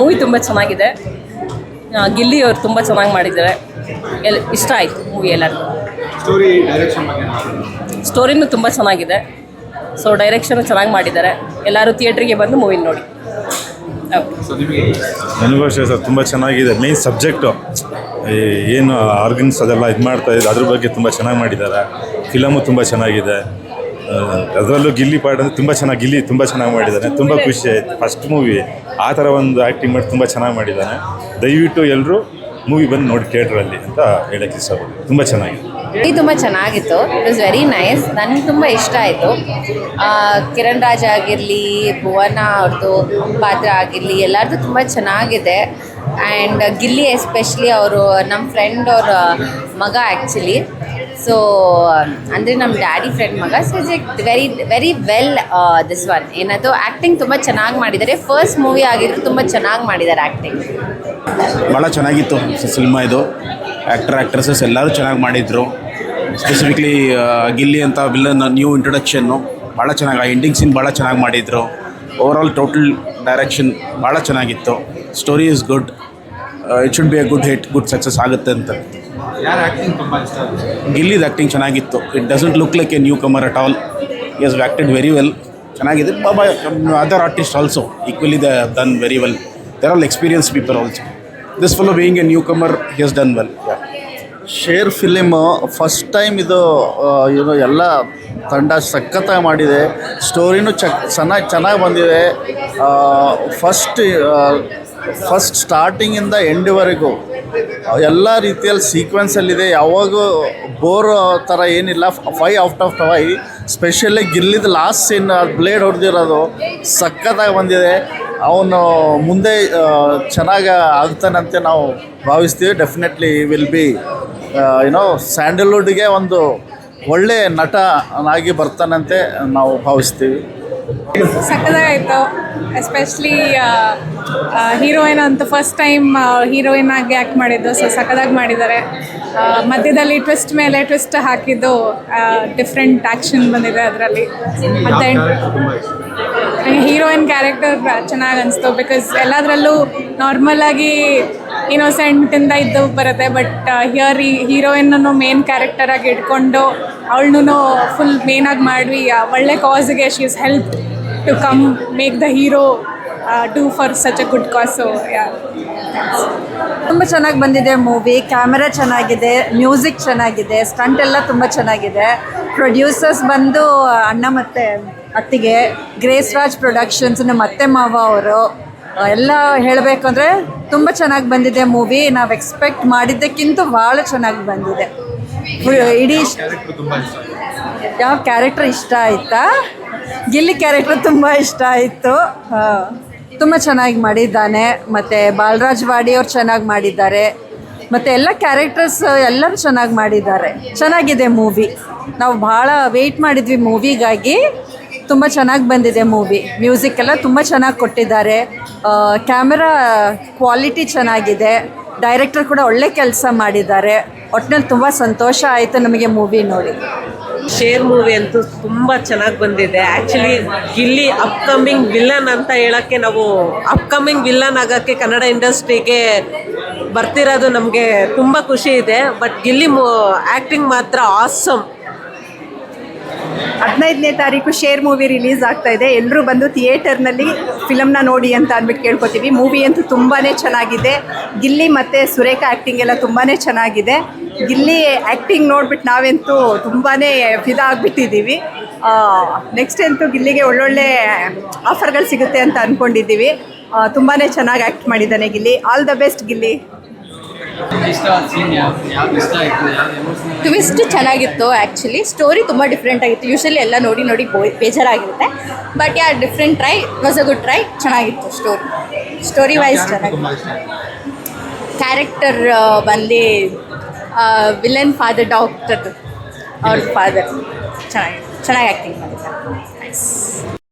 Movie ತುಂಬ ಚೆನ್ನಾಗಿದೆ. ಗಿಲ್ಲಿ ಅವರು ತುಂಬ ಚೆನ್ನಾಗಿ ಮಾಡಿದ್ದಾರೆ. ಇಷ್ಟ ಆಯಿತು ಮೂವಿ ಎಲ್ಲರಿಗೂ. ಸ್ಟೋರಿನೂ ತುಂಬ ಚೆನ್ನಾಗಿದೆ. ಸೊ ಡೈರೆಕ್ಷನ್ ಚೆನ್ನಾಗಿ ಮಾಡಿದ್ದಾರೆ. ಎಲ್ಲರೂ ಥಿಯೇಟ್ರಿಗೆ ಬಂದು ಮೂವಿ ನೋಡಿ. ನನಗೂ ಅಷ್ಟೇ ಸರ್, ತುಂಬ ಚೆನ್ನಾಗಿದೆ. ಮೇನ್ ಸಬ್ಜೆಕ್ಟು ಏನು ಆರ್ಗನ್ಸ್ ಅದೆಲ್ಲ ಇದು ಮಾಡ್ತಾಯಿದ್ದು ಅದ್ರ ಬಗ್ಗೆ ತುಂಬ ಚೆನ್ನಾಗಿ ಮಾಡಿದ್ದಾರೆ. ಫಿಲಮು ತುಂಬ ಚೆನ್ನಾಗಿದೆ. ಅದರಲ್ಲೂ ಗಿಲ್ಲಿ ಪಾರ್ಟ್ ಅಂದರೆ ಗಿಲ್ಲಿ ತುಂಬ ಚೆನ್ನಾಗಿ ಮಾಡಿದ್ದಾನೆ. ತುಂಬ ಖುಷಿ ಆಯಿತು. ಫಸ್ಟ್ ಮೂವಿ ಆ ಥರ ಒಂದು ಆ್ಯಕ್ಟಿಂಗ್ ಮಾಡಿ ತುಂಬ ಚೆನ್ನಾಗಿ ಮಾಡಿದ್ದಾನೆ. ದಯವಿಟ್ಟು ಎಲ್ಲರೂ ಮೂವಿ ಬಂದು ನೋಡಿ ಥಿಯೇಟ್ರಲ್ಲಿ ಅಂತ ಹೇಳೋಕ್ಕೆ ಇಷ್ಟಪಡ್ತೀನಿ. ತುಂಬ ಚೆನ್ನಾಗಿದೆ. ತುಂಬ ಚೆನ್ನಾಗಿತ್ತು. It was very nice. ನನಗೆ ತುಂಬ ಇಷ್ಟ ಆಯಿತು. ಕಿರಣ್ ರಾಜ್ ಆಗಿರಲಿ, ಭುವನ ಅವ್ರದ್ದು ಪಾತ್ರ ಆಗಿರಲಿ, ಎಲ್ಲರದ್ದು ತುಂಬ ಚೆನ್ನಾಗಿದೆ. ಆ್ಯಂಡ್ ಗಿಲ್ಲಿ ಎಸ್ಪೆಷಲಿ ಅವರು ನಮ್ಮ ಫ್ರೆಂಡ್ ಅವ್ರ ಮಗ ಆ್ಯಕ್ಚುಲಿ. ಸೊ ಅಂದರೆ ನಮ್ಮ ಡ್ಯಾಡಿ ಫ್ರೆಂಡ್ ಮಗ. So it's very very well this one ಏನದು ಆ್ಯಕ್ಟಿಂಗ್ ತುಂಬ ಚೆನ್ನಾಗಿ ಮಾಡಿದ್ದಾರೆ. ಫಸ್ಟ್ ಮೂವಿ ಆಗಿದ್ರು ತುಂಬ ಚೆನ್ನಾಗಿ ಮಾಡಿದ್ದಾರೆ ಆ್ಯಕ್ಟಿಂಗ್. ಭಾಳ ಚೆನ್ನಾಗಿತ್ತು ಸಿನಿಮಾ ಇದು. ಆ್ಯಕ್ಟ್ರೆಸಸ್ ಎಲ್ಲರೂ ಚೆನ್ನಾಗಿ ಮಾಡಿದರು. ಸ್ಪೆಸಿಫಿಕ್ಲಿ ಗಿಲ್ಲಿ ಅಂತ ವಿಲ್ಲನ್ ನ್ಯೂ ಇಂಟ್ರೊಡಕ್ಷನ್ನು ಭಾಳ ಚೆನ್ನಾಗಿ, ಆ ಎಂಡಿಂಗ್ ಸೀನ್ ಭಾಳ ಚೆನ್ನಾಗಿ ಮಾಡಿದರು. ಓವರಾಲ್ ಟೋಟಲ್ ಡೈರೆಕ್ಷನ್ ಭಾಳ ಚೆನ್ನಾಗಿತ್ತು. Story is good. It should be a good hit, good success ಆಗುತ್ತೆ ಅಂತ. ಗಿಲ್ಲಿದು ಆ್ಯಕ್ಟಿಂಗ್ ಚೆನ್ನಾಗಿತ್ತು. It doesn't look like a newcomer at all. He has acted very well. ಚೆನ್ನಾಗಿದೆ. Other artist also equally the done very well. There all experience people also. This fellow being a newcomer, he has done well. ಶೇರ್ film first time ಇದು ಎಲ್ಲ ತಂಡ ಸಖತ್ತಾಗಿ ಮಾಡಿದೆ. ಸ್ಟೋರಿನೂ ಚೆನ್ನಾಗಿ ಬಂದಿದೆ. First ಸ್ಟಾರ್ಟಿಂಗಿಂದ ಎಂಡ್ವರೆಗೂ ಎಲ್ಲ ರೀತಿಯಲ್ಲಿ ಸೀಕ್ವೆನ್ಸಲ್ಲಿದೆ. ಯಾವಾಗೂ ಬೋರ್ ಥರ ಏನಿಲ್ಲ. 5 ಔಟ್ ಆಫ್ 5. ಸ್ಪೆಷಲಿ ಗಿಲ್ಲಿದ ಲಾಸ್ಟ್ ಸೀನ್ ಬ್ಲೇಡ್ ಹೊಡೆದಿರೋದು ಸಖತ್ತಾಗಿ ಬಂದಿದೆ. ಅವನು ಮುಂದೆ ಚೆನ್ನಾಗಿ ಆಗ್ತಾನಂತೆ ನಾವು ಭಾವಿಸ್ತೀವಿ. ಡೆಫಿನೆಟ್ಲಿ ವಿಲ್ ಬಿ ಸ್ಯಾಂಡಲ್ವುಡ್ಗೆ ಒಂದು ಒಳ್ಳೆ ನಟನಾಗಿ ಬರ್ತಾನಂತೆ ನಾವು ಭಾವಿಸ್ತೀವಿ. ಸಕ್ಕತ್ತಾಗಿತ್ತು. ಎಸ್ಪೆಷಲಿ ಹೀರೋಯಿನ್ ಅಂತ ಫಸ್ಟ್ ಟೈಮ್ ಹೀರೋಯಿನ್ ಆಗಿ ಆ್ಯಕ್ಟ್ ಮಾಡಿದ್ದು. ಸೊ ಸಕ್ಕತ್ತಾಗಿ ಮಾಡಿದ್ದಾರೆ. ಮಧ್ಯದಲ್ಲಿ ಟ್ವಿಸ್ಟ್ ಮೇಲೆ ಟ್ವಿಸ್ಟ್ ಹಾಕಿದ್ದು ಡಿಫ್ರೆಂಟ್ ಆ್ಯಕ್ಷನ್ ಬಂದಿದೆ ಅದರಲ್ಲಿ. ಮತ್ತು ಹೀರೋಯಿನ್ ಕ್ಯಾರೆಕ್ಟರ್ ಚೆನ್ನಾಗಿ ಅನಿಸ್ತು. ಬಿಕಾಸ್ ಎಲ್ಲದರಲ್ಲೂ ನಾರ್ಮಲಾಗಿ ಇನ್ನೋಸೆಂಟಿಂದ ಇದ್ದು ಬರುತ್ತೆ. ಬಟ್ ಹಿಯರ್ ಈ ಹೀರೋಯಿನ್ನೂ ಮೇನ್ ಕ್ಯಾರೆಕ್ಟರಾಗಿ ಇಟ್ಕೊಂಡು ಅವಳನ್ನೂ ಫುಲ್ ಮೇನಾಗಿ ಮಾಡಿ ಒಳ್ಳೆ ಕಾಸಿಗೆ she is help to come make the hero do for such a good cause. So ತುಂಬ ಚೆನ್ನಾಗಿ ಬಂದಿದೆ ಮೂವಿ. ಕ್ಯಾಮೆರಾ ಚೆನ್ನಾಗಿದೆ, ಮ್ಯೂಸಿಕ್ ಚೆನ್ನಾಗಿದೆ, ಸ್ಟಂಟ್ ಎಲ್ಲ ತುಂಬ ಚೆನ್ನಾಗಿದೆ. ಪ್ರೊಡ್ಯೂಸರ್ಸ್ ಬಂದು ಅಣ್ಣ ಮತ್ತು ಅತ್ತಿಗೆ, ಗ್ರೇಸ್ ರಾಜ್ ಪ್ರೊಡಕ್ಷನ್ಸ್, ನಮ್ಮ ಅತ್ತೆ ಮಾವ ಅವರು ಎಲ್ಲ ಹೇಳಬೇಕಂದ್ರೆ ತುಂಬ ಚೆನ್ನಾಗಿ ಬಂದಿದೆ ಮೂವಿ. ನಾವು ಎಕ್ಸ್ಪೆಕ್ಟ್ ಮಾಡಿದ್ದಕ್ಕಿಂತ ಭಾಳ ಚೆನ್ನಾಗಿ ಬಂದಿದೆ. ಇಡೀ ಯಾವ ಕ್ಯಾರೆಕ್ಟರ್ ಇಷ್ಟ ಆಯಿತಾ? ಗಿಲ್ಲಿ ಕ್ಯಾರೆಕ್ಟರ್ ತುಂಬ ಇಷ್ಟ ಆಯಿತು. ತುಂಬ ಚೆನ್ನಾಗಿ ಮಾಡಿದ್ದಾನೆ. ಮತ್ತು ಬಾಲರಾಜ್ ವಾಡಿ ಅವ್ರು ಚೆನ್ನಾಗಿ ಮಾಡಿದ್ದಾರೆ. ಮತ್ತು ಎಲ್ಲ ಕ್ಯಾರೆಕ್ಟರ್ಸ್ ಎಲ್ಲರೂ ಚೆನ್ನಾಗಿ ಮಾಡಿದ್ದಾರೆ. ಚೆನ್ನಾಗಿದೆ ಮೂವಿ. ನಾವು ಭಾಳ ವೆಯ್ಟ್ ಮಾಡಿದ್ವಿ ಮೂವಿಗಾಗಿ. ತುಂಬ ಚೆನ್ನಾಗಿ ಬಂದಿದೆ ಮೂವಿ. ಮ್ಯೂಸಿಕ್ ಎಲ್ಲ ತುಂಬ ಚೆನ್ನಾಗಿ ಕೊಟ್ಟಿದ್ದಾರೆ. ಕ್ಯಾಮೆರಾ ಕ್ವಾಲಿಟಿ ಚೆನ್ನಾಗಿದೆ. ಡೈರೆಕ್ಟರ್ ಕೂಡ ಒಳ್ಳೆ ಕೆಲಸ ಮಾಡಿದ್ದಾರೆ. ಒಟ್ಟಿನಲ್ಲಿ ತುಂಬ ಸಂತೋಷ ಆಯಿತು ನಮಗೆ ಮೂವಿ ನೋಡಿ. ಶೇರ್ ಮೂವಿ ಅಂತೂ ತುಂಬ ಚೆನ್ನಾಗಿ ಬಂದಿದೆ. ಆ್ಯಕ್ಚುಲಿ ಗಿಲ್ಲಿ ಅಪ್ಕಮಿಂಗ್ ವಿಲ್ಲನ್ ಅಂತ ಹೇಳೋಕ್ಕೆ, ನಾವು ಅಪ್ಕಮಿಂಗ್ ವಿಲ್ಲನ್ ಆಗೋಕ್ಕೆ ಕನ್ನಡ ಇಂಡಸ್ಟ್ರಿಗೆ ಬರ್ತಿರೋದು ನಮಗೆ ತುಂಬ ಖುಷಿ ಇದೆ. ಬಟ್ ಗಿಲ್ಲಿ ಆ್ಯಕ್ಟಿಂಗ್ ಮಾತ್ರ ಆಸಮ್. 15ನೇ ತಾರೀಕು ಶೇರ್ ಮೂವಿ ರಿಲೀಸ್ ಆಗ್ತಾ ಇದೆ. ಎಲ್ಲರೂ ಬಂದು ಥಿಯೇಟರ್ನಲ್ಲಿ ಫಿಲಮ್ನ ನೋಡಿ ಅಂತ ಅಂದ್ಬಿಟ್ಟು ಕೇಳ್ಕೊತೀವಿ. ಮೂವಿ ಅಂತೂ ತುಂಬಾ ಚೆನ್ನಾಗಿದೆ. ಗಿಲ್ಲಿ ಮತ್ತು ಸುರೇಖಾ ಆ್ಯಕ್ಟಿಂಗ್ ಎಲ್ಲ ತುಂಬಾ ಚೆನ್ನಾಗಿದೆ. ಗಿಲ್ಲಿ ಆ್ಯಕ್ಟಿಂಗ್ ನೋಡ್ಬಿಟ್ಟು ನಾವಂತೂ ತುಂಬಾ ಫಿದಾ ಆಗಿಬಿಟ್ಟಿದ್ದೀವಿ. ನೆಕ್ಸ್ಟ್ ಅಂತೂ ಗಿಲ್ಲಿಗೆ ಒಳ್ಳೊಳ್ಳೆ ಆಫರ್ಗಳು ಸಿಗುತ್ತೆ ಅಂತ ಅಂದ್ಕೊಂಡಿದ್ದೀವಿ. ತುಂಬಾ ಚೆನ್ನಾಗಿ ಆ್ಯಕ್ಟ್ ಮಾಡಿದ್ದಾನೆ ಗಿಲ್ಲಿ. ಆಲ್ ದ ಬೆಸ್ಟ್ ಗಿಲ್ಲಿ. ಟ್ವಿಸ್ಟ್ ಚೆನ್ನಾಗಿತ್ತು. ಆ್ಯಕ್ಚುಲಿ ಸ್ಟೋರಿ ತುಂಬ ಡಿಫ್ರೆಂಟ್ ಆಗಿತ್ತು. ಯೂಶಲಿ ಎಲ್ಲ ನೋಡಿ ಬೇಜಾರಾಗಿರುತ್ತೆ. But different try, was a good try. ಚೆನ್ನಾಗಿತ್ತು ಸ್ಟೋರಿ ವೈಸ್ ಚೆನ್ನಾಗಿತ್ತು. ಕ್ಯಾರೆಕ್ಟರ್ ಬಂದು ವಿಲನ್ ಫಾದರ್, ಡಾಕ್ಟರ್ ಅವ್ರ ಫಾದರ್ ಚೆನ್ನಾಗಿ ಆ್ಯಕ್ಟಿಂಗ್ ಮಾಡಿದ್ದಾರೆ. ನೈಸ್.